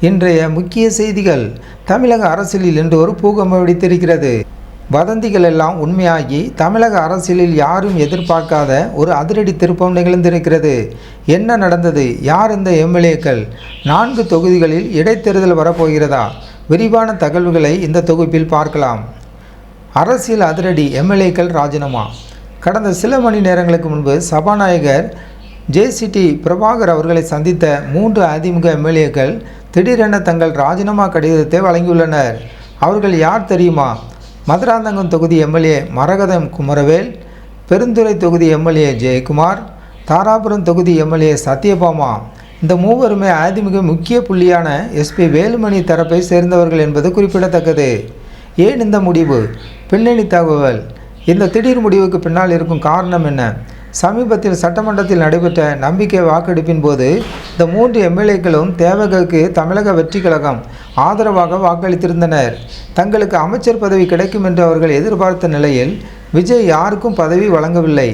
இன்றைய முக்கிய செய்திகள். தமிழக அரசியலில் இன்று ஒரு பூகம்பம் வெடித்திருக்கிறது. வதந்திகள் எல்லாம் உண்மையாகி தமிழக அரசியலில் யாரும் எதிர்பார்க்காத ஒரு அதிரடி திருப்பம் நிகழ்ந்திருக்கிறது. என்ன நடந்தது? யார் இந்த எம்எல்ஏக்கள்? 4 தொகுதிகளில் இடைத்தேர்தல் வரப்போகிறதா? விரிவான தகவல்களை இந்த தொகுப்பில் பார்க்கலாம். அரசியல் அதிரடி, எம்எல்ஏக்கள் ராஜினாமா. கடந்த சில மணி நேரங்களுக்கு முன்பு சபாநாயகர் ஜேசிடி பிரபாகர் அவர்களை சந்தித்த 3 அதிமுக எம்எல்ஏக்கள் திடீரென தங்கள் ராஜினாமா கடிதத்தை வழங்கியுள்ளனர். அவர்கள் யார் தெரியுமா? மதுராந்தகம் தொகுதி எம்எல்ஏ மரகதம் குமரவேல், பெருந்துறை தொகுதி எம்எல்ஏ ஜெயக்குமார், தாராபுரம் தொகுதி எம்எல்ஏ சத்யபாமா. இந்த மூவருமே அதிமுக முக்கிய புள்ளியான எஸ்பி வேலுமணி தரப்பை சேர்ந்தவர்கள் என்பது குறிப்பிடத்தக்கது. ஏன் இந்த முடிவு? பின்னணி தகவல். இந்த திடீர் முடிவுக்கு பின்னால் இருக்கும் காரணம் என்ன? சமீபத்தில் சட்டமன்றத்தில் நடைபெற்ற நம்பிக்கை வாக்கெடுப்பின் போது இந்த 3 எம்எல்ஏக்களும் தேவகவுக்கு தமிழக வெற்றி கழகம் ஆதரவாக வாக்களித்திருந்தனர். தங்களுக்கு அமைச்சர் பதவி கிடைக்கும் என்று அவர்கள் எதிர்பார்த்த நிலையில் விஜய் யாருக்கும் பதவி வழங்கவில்லை.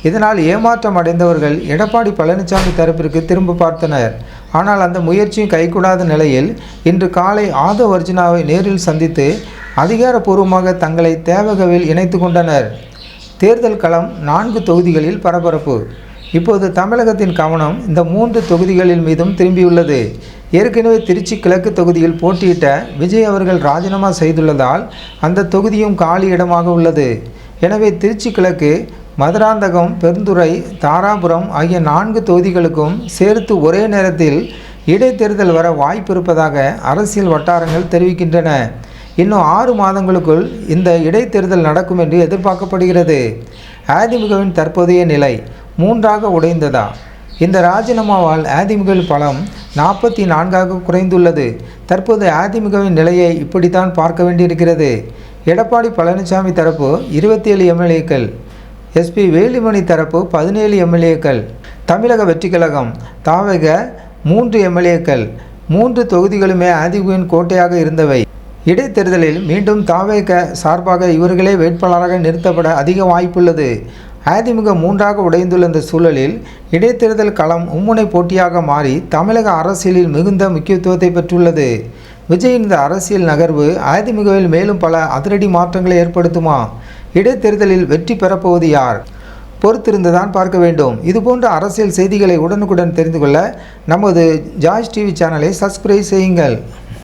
இதனால் ஏமாற்றம் அடைந்தவர்கள் எடப்பாடி பழனிசாமி தரப்பிற்கு திரும்ப பார்த்தனர். ஆனால் அந்த முயற்சியும் கைகூடாத நிலையில் இன்று காலை ஆதவ் அர்ஜுனாவை நேரில் சந்தித்து அதிகாரப்பூர்வமாக தங்களை தேவகவில் இணைத்து கொண்டனர். தேர்தல் களம் 4 தொகுதிகளில் பரபரப்பு. இப்போது தமிழகத்தின் கவனம் இந்த 3 தொகுதிகளில் மீதும் திரும்பியுள்ளது. ஏற்கனவே திருச்சி கிழக்கு தொகுதியில் போட்டியிட்ட விஜய் அவர்கள் ராஜினாமா செய்துள்ளதால் அந்த தொகுதியும் காலி இடமாக உள்ளது. எனவே திருச்சி கிழக்கு, மதுராந்தகம், பெருந்துறை, தாராபுரம் ஆகிய 4 தொகுதிகளுக்கும் சேர்த்து ஒரே நேரத்தில் இடைத்தேர்தல் வர வாய்ப்பு இருப்பதாக அரசியல் வட்டாரங்கள் தெரிவிக்கின்றன. இன்னும் 6 மாதங்களுக்குள் இந்த இடைத்தேர்தல் நடக்கும் என்று எதிர்பார்க்கப்படுகிறது. அதிமுகவின் தற்போதைய நிலை 3ஆக உடைந்ததா? இந்த ராஜினாமாவால் அதிமுகவின் பலம் 44ஆக குறைந்துள்ளது. தற்போது அதிமுகவின் நிலையை இப்படித்தான் பார்க்க வேண்டியிருக்கிறது. எடப்பாடி பழனிசாமி தரப்பு 27 எம்எல்ஏக்கள், எஸ்பி வேலுமணி தரப்பு 17 எம்எல்ஏக்கள், தமிழக வெற்றி கழகம் தாவக 3 எம்எல்ஏக்கள். 3 தொகுதிகளுமே அதிமுகவின் கோட்டையாக இருந்தவை. இடைத்தேர்தலில் மீண்டும் தாவேக சார்பாக இவர்களே வேட்பாளராக நிறுத்தப்பட அதிக வாய்ப்புள்ளது. அதிமுக 3ஆக உடைந்துள்ள இந்த சூழலில் இடைத்தேர்தல் களம் மும்முனை போட்டியாக மாறி தமிழக அரசியலில் மிகுந்த முக்கியத்துவத்தை பெற்றுள்ளது. விஜயின் இந்த அரசியல் நகர்வு அதிமுகவில் மேலும் பல அதிரடி மாற்றங்களை ஏற்படுத்துமா? இடைத்தேர்தலில் வெற்றி பெறப்போவது யார்? பொறுத்திருந்துதான் பார்க்க வேண்டும். இதுபோன்ற அரசியல் செய்திகளை உடனுக்குடன் தெரிந்து கொள்ள நமது ஜாய்ஸ் டிவி சேனலை சப்ஸ்கிரைப் செய்யுங்கள்.